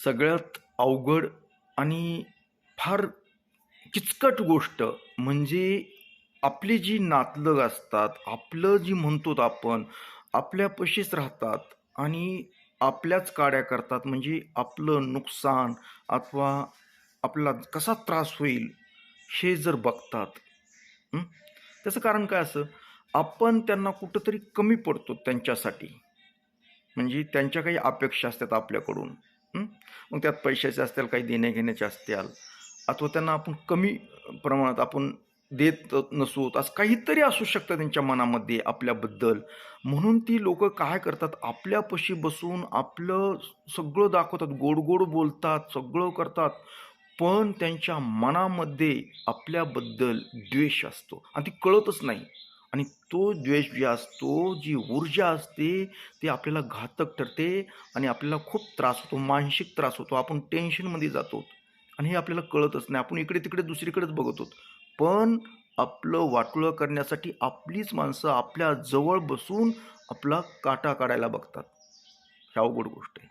सगळ्यात अवघड आणि फार किचकट गोष्ट म्हणजे आपली जी नातलग असतात, आपलं जी म्हणतो आपण, आपल्यापाशीच राहतात आणि आपल्याच काड्या करतात. म्हणजे आपलं नुकसान अथवा आपल्याला कसा त्रास होईल हे जर बघतात. हं. त्याचं कारण काय असं, आपण त्यांना कुठेतरी कमी पडतो त्यांच्यासाठी. म्हणजे त्यांच्या काही अपेक्षा असतात आपल्याकडून. हं. मग त्यात पैशाचे असतील, काही देण्या-घेण्याचे असतील अथवा त्यांना आपण कमी प्रमाणात आपण देत नसू, असं काहीतरी असू शकतं त्यांच्या मनामध्ये आपल्याबद्दल. म्हणून ती लोकं काय करतात, आपल्यापाशी बसून आपलं सगळं दाखवतात, गोड-गोड बोलतात, सगळं करतात. पण त्यांच्या मनामध्ये आपल्याबद्दल द्वेष असतो आणि ती कळतच नाही. आणि तो द्वेष जे असतो, जी ऊर्जा असते, ती आपल्याला घातक ठरते आणि आपल्याला खूप त्रास होतो, मानसिक त्रास होतो. आपण टेन्शनमध्ये जातो आणि हे आपल्याला कळतच नाही. आपण इकडे-तिकडे दुसरीकडेच बघतो. पण आपलं वाटोळं करण्यासाठी आपलीच माणसं आपल्या जवळ बसून आपला काटा काढायला बघतात. ही अवघड गोष्ट आहे.